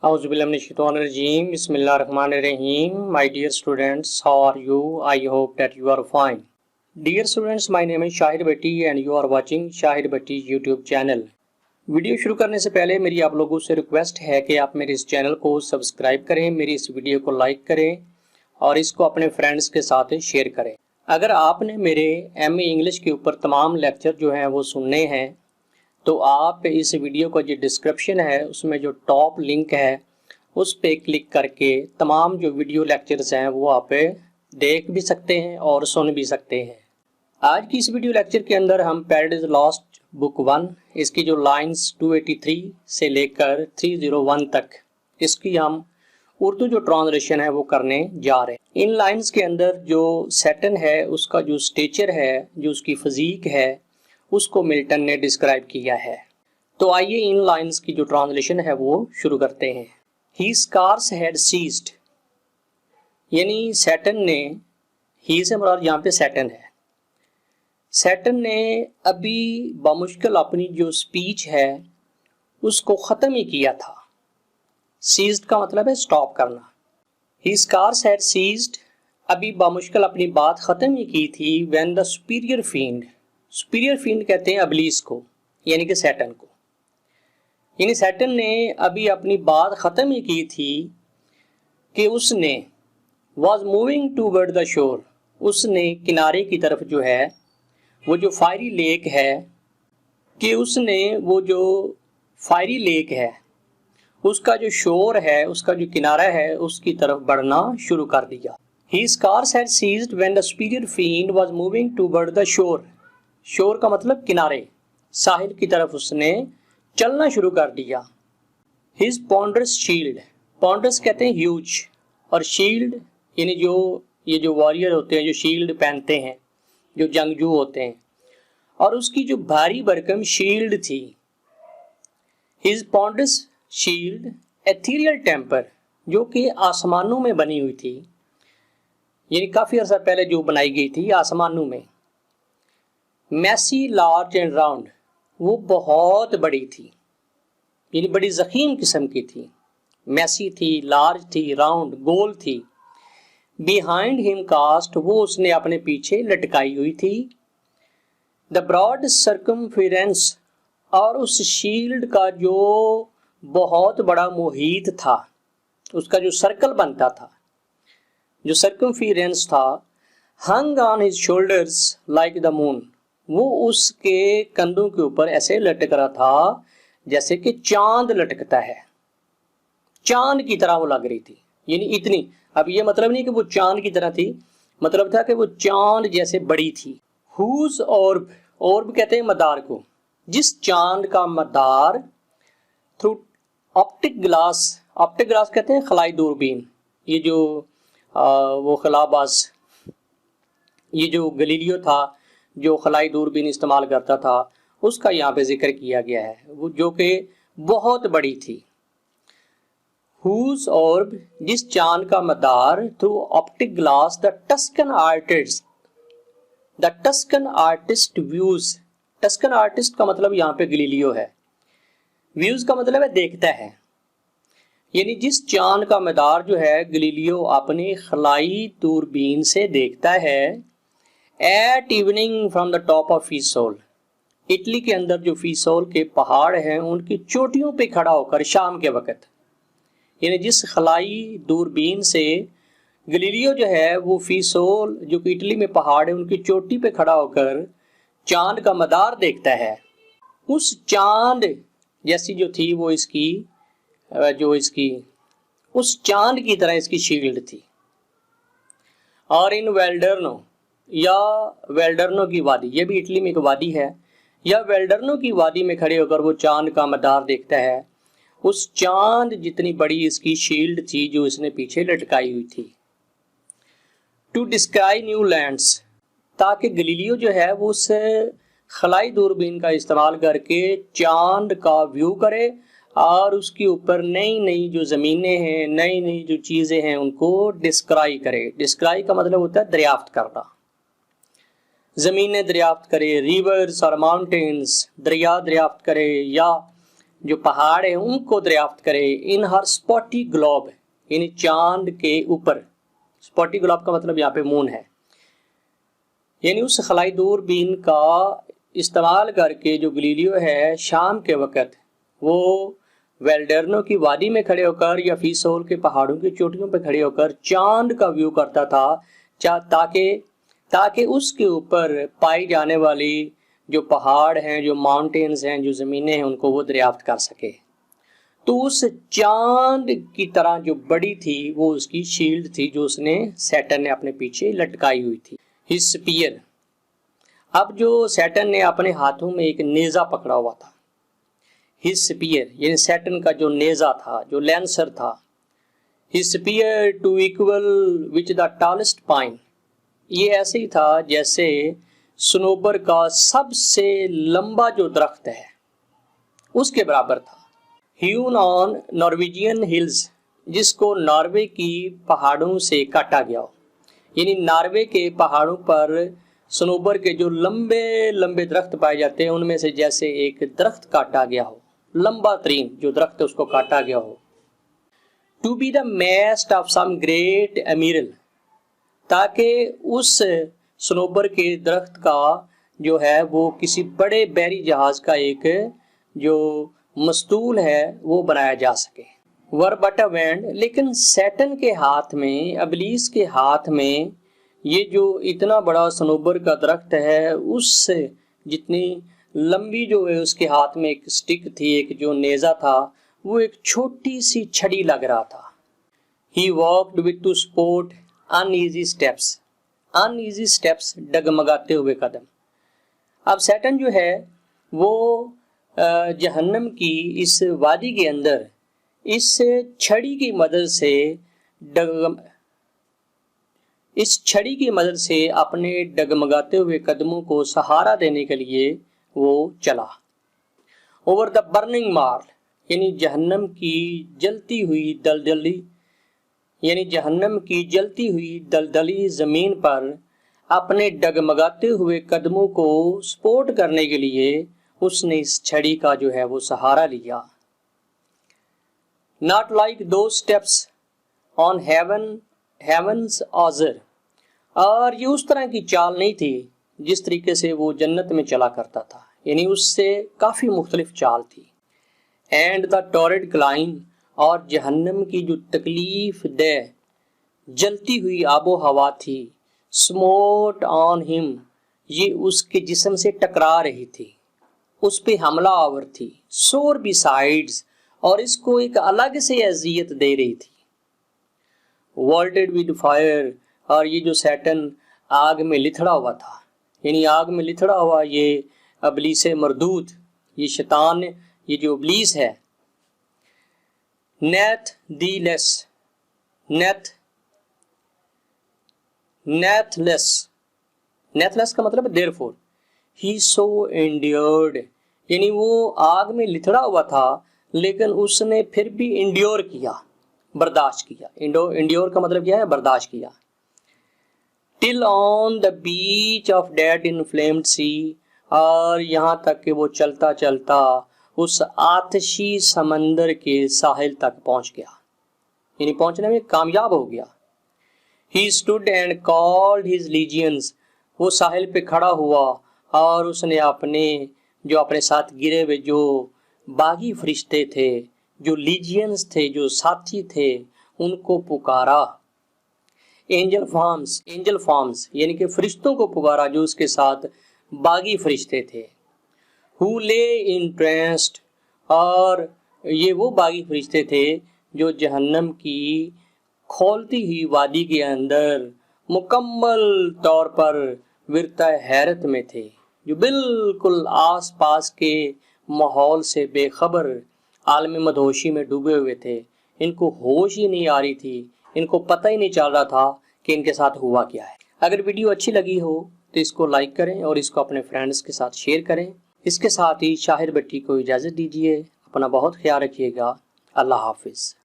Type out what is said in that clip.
Auzubillahiminash-shaytanir-rajeem. Bismillahir-rahmanir-rahim. My dear students, how are you? I hope that you are fine. Dear students, my name is Shahid Bhatti and you are watching Shahid Bhatti YouTube channel. Video शुरू करने से पहले मेरी आप लोगों से request है कि आप मेरे इस चैनल को सब्सक्राइब करें, मेरी इस वीडियो को लाइक करें और इसको अपने फ्रेंड्स के साथ शेयर करें। अगर आपने मेरे MA इंग्लिश के ऊपर तमाम लेक्चर जो हैं वो सुनने हैं तो आप इस वीडियो का जो डिस्क्रिप्शन है उसमें जो टॉप लिंक है उस पर क्लिक करके तमाम जो वीडियो लेक्चर्स हैं वो आप देख भी सकते हैं और सुन भी सकते हैं। आज की इस वीडियो लेक्चर के अंदर हम पैराडाइज लॉस्ट बुक 1 इसकी जो लाइंस 283 से लेकर 301 तक इसकी हम उर्दू जो ट्रांसलेशन है वो करने जा रहे हैं। इन लाइंस के अंदर जो सैटन है उसका जो स्टेचर है, जो उसकी फिजीक है, उसको मिल्टन ने डिस्क्राइब किया है। तो आइए इन लाइंस की जो ट्रांसलेशन है वो शुरू करते हैं। ही स्कार्स हैड सीज्ड, यानी सैटन ने, ही से मुराद यहाँ पे सैटन है, सैटन ने अभी बामुश्किल अपनी जो स्पीच है उसको ख़त्म ही किया था। सीज्ड का मतलब है स्टॉप करना। ही स्कार्स हैड सीज्ड, अभी बामुश्किल अपनी बात ख़त्म ही की थी। When the superior field, superior field कहते हैं अबलीस को, यानी कि सैटन को, यानी सैटन ने अभी अपनी बात ख़त्म ही की थी कि उसने वॉज मूविंग टूवर्ड द शोर, उसने किनारे की तरफ जो है वो जो फायरी लेक है, कि उसने वो जो फायरी लेक है उसका जो शोर है, उसका जो किनारा है उसकी तरफ बढ़ना शुरू कर दिया। He scarce had ceased when the superior field was moving toward the shore, shore का मतलब किनारे, साहिल की तरफ उसने चलना शुरू कर दिया। हिज पॉन्डरस शील्ड, पॉन्डरस कहते हैं ह्यूज, और शील्ड यानी जो ये जो वॉरियर होते हैं जो शील्ड पहनते हैं, जो जंगजू होते हैं, और उसकी जो भारी भरकम शील्ड थी। हिज पॉन्डरस शील्ड एथीरियल टेम्पर, जो कि आसमानों में बनी हुई थी, यानी काफ़ी अर्सा पहले जो बनाई गई थी आसमानों में। मैसी लार्ज एंड राउंड, वो बहुत बड़ी थी, यानी बड़ी ज़ख़ीम किस्म की थी। मैसी थी, लार्ज थी, राउंड गोल थी। बिहाइंड हिम कास्ट, वो उसने अपने पीछे लटकाई हुई थी। द ब्रॉड सर्कमफेरेंस, और उस शील्ड का जो बहुत बड़ा मुहीत था, उसका जो सर्कल बनता था, जो सर्कमफेरेंस था, हंग on his shoulders like the moon, वो उसके कंधों के ऊपर ऐसे लटक रहा था जैसे कि चांद लटकता है, चांद की तरह वो लग रही थी, यानी इतनी। अब ये मतलब नहीं कि वो चांद की तरह थी, मतलब था कि वो चांद जैसे बड़ी थी। हुज ऑर्ब, ऑर्ब कहते हैं मदार को, जिस चांद का मदार through optic glass, optic glass कहते हैं खलाई दूरबीन, ये जो वो खलाबाज, ये जो गलीलियो था जो खलाई दूरबीन इस्तेमाल करता था, उसका यहाँ पे जिक्र किया गया है, वो जो कि बहुत बड़ी थी। हुज ऑर्ब, जिस चांद का मदार, through optic glass the Tuscan artist, the Tuscan artist views, Tuscan artist का मतलब यहाँ पे गलीलियो है, व्यूज का मतलब है देखता है, यानी जिस चांद का मदार जो है गलीलियो अपनी खलाई दूरबीन से देखता है। At evening from the top of Fiesole, Italy के अंदर जो फीसोल के पहाड़ हैं उनकी चोटियों पे खड़ा होकर शाम के वक़्त, यानी जिस खलाई दूरबीन से गलीलियो जो है वो फीसोल जो कि इटली में पहाड़ है उनकी चोटी पे खड़ा होकर चांद का मदार देखता है, उस चांद जैसी जो थी वो इसकी उस चांद की तरह इसकी शील्ड थी। और इन वेल्डर्नो, या वेल्डर्नो की वादी, ये भी इटली में एक वादी है, या वेल्डर्नो की वादी में खड़े होकर वो चांद का मदार देखता है, उस चांद जितनी बड़ी इसकी शील्ड थी जो इसने पीछे लटकाई हुई थी। टू डिस्क्राइब न्यू लैंड्स, ताकि गलीलियो जो है वो उस खलाई दूरबीन का इस्तेमाल करके चांद का व्यू करे और उसके ऊपर नई नई जो ज़मीनें हैं, नई नई जो चीज़ें हैं उनको डिस्क्राइब करे। डिस्क्राइब का मतलब होता है दरियाफ्त करना, ज़मीनें दरियाफ्त करे, रिवर्स और माउंटेन्स दरिया दरियाफ्त करे, या जो पहाड़ है उनको दरियाफ्त करे। इन हर स्पॉटी ग्लोब, यानी चांद के ऊपर। स्पॉटी ग्लोब का मतलब यहाँ पे मून है। यानी उस खलाई दूरबीन का इस्तेमाल करके जो गलीलियो है शाम के वक़्त वो वेल्डर्नो की वादी में खड़े होकर या फीसोल के पहाड़ों की चोटियों पर खड़े होकर चांद का व्यू करता था, ताकि उसके ऊपर पाई जाने वाली जो पहाड़ हैं, जो माउंटेन्स हैं, जो ज़मीनें हैं, उनको वो दरियाफ्त कर सके। तो उस चांद की तरह जो बड़ी थी वो उसकी शील्ड थी, जो उसने सैटर्न ने अपने पीछे लटकाई हुई थी, हिज स्पीयर। अब जो सैटर्न ने अपने हाथों में एक नेज़ा पकड़ा हुआ था, हिज स्पीयर, यानी सैटर्न का जो नेज़ा था, जो लैंसर था। His spear to equal which the tallest pine, ये ऐसे ही था जैसे सनोबर का सबसे लंबा जो दरख्त है उसके बराबर था। ह्यून ऑन नॉर्वेजियन हिल्स, जिसको नॉर्वे की पहाड़ों से काटा गया हो, यानी नॉर्वे के पहाड़ों पर सनोबर के जो लंबे लंबे दरख्त पाए जाते हैं उनमें से जैसे एक दरख्त काटा गया हो, लंबा तरीन जो दरख्त है उसको काटा गया हो। To be the mast of some great admiral, ताकि उस सनोबर के दरख्त का जो है वो किसी बड़े बहरी जहाज का एक जो मस्तूल है वो बनाया जा सके। वर बट अ वैंड, लेकिन सैटर्न के हाथ में, अबलीस के हाथ में ये जो इतना बड़ा सनोबर का दरख्त है उससे जितनी लंबी जो है उसके हाथ में एक स्टिक थी, एक जो नेज़ा था, वो एक छोटी सी छड़ी लग रहा था। He walked with to support uneasy steps, uneasy steps डगमगाते हुए कदम। अब सैटर्न जो है वो जहन्नम की इस वादी के अंदर इस छड़ी की मदद से अपने डगमगाते हुए कदमों को सहारा देने के लिए वो चला। ओवर द बर्निंग मार्ल, यानी जहन्नम की जलती हुई दलदली, यानी जहन्नम की जलती हुई दलदली ज़मीन पर अपने डगमगाते हुए कदमों को सपोर्ट करने के लिए उसने इस छड़ी का जो है वो सहारा लिया। नॉट लाइक दो स्टेप्स ऑन हेवन्स ऑजर, और ये उस तरह की चाल नहीं थी जिस तरीके से वो जन्नत में चला करता था, यानी उससे काफ़ी मुख्तलिफ चाल थी। एंड द टॉरिड क्लाइम, और जहन्नम की जो तकलीफ दह जलती हुई आबो हवा थी, स्मोट ऑन हिम, ये उसके जिस्म से टकरा रही थी, उस पे हमला आवर थी। सोर बिसाइड्स, और इसको एक अलग से अजियत दे रही थी। वॉल्टेड विद फायर, और ये जो सैटर्न आग में लिथड़ा हुआ था, यानी आग में लिथड़ा हुआ ये अबलीस मरदूद, ये शैतान, ये जो अबलीस है। नेथलेस का मतलब देयरफॉर ही सो एंड्योर्ड, यानी वो आग में लिथड़ा हुआ था लेकिन उसने फिर भी इंड्योर किया, बर्दाश्त किया। इंड्योर का मतलब क्या है? बर्दाश्त किया। Till on the beach of that inflamed sea, और यहाँ तक कि वो चलता चलता उस आतशी समंदर के साहिल तक पहुँच गया, यानी पहुँचने में कामयाब हो गया। He stood and called his legions, वो साहिल पे खड़ा हुआ और उसने अपने साथ गिरे हुए जो बागी फरिश्ते थे, जो लीजियंस थे, जो साथी थे, उनको पुकारा। एंजल फॉर्म्स यानी कि फरिश्तों को पुकारा जो उसके साथ बागी फरिश्ते थे। हु ले इन ट्रेंस्ड, और ये वो बागी फरिश्ते थे जो जहन्नम की खोलती हुई वादी के अंदर मुकम्मल तौर पर विरता हैरत में थे, जो बिल्कुल आसपास के माहौल से बेखबर आलम मदहोशी में डूबे हुए थे। इनको होश ही नहीं आ रही थी, इनको पता ही नहीं चल रहा था कि इनके साथ हुआ क्या है। अगर वीडियो अच्छी लगी हो तो इसको लाइक करें और इसको अपने फ्रेंड्स के साथ शेयर करें। इसके साथ ही शाहिर भट्टी को इजाज़त दीजिए। अपना बहुत ख्याल रखिएगा। अल्लाह हाफिज़।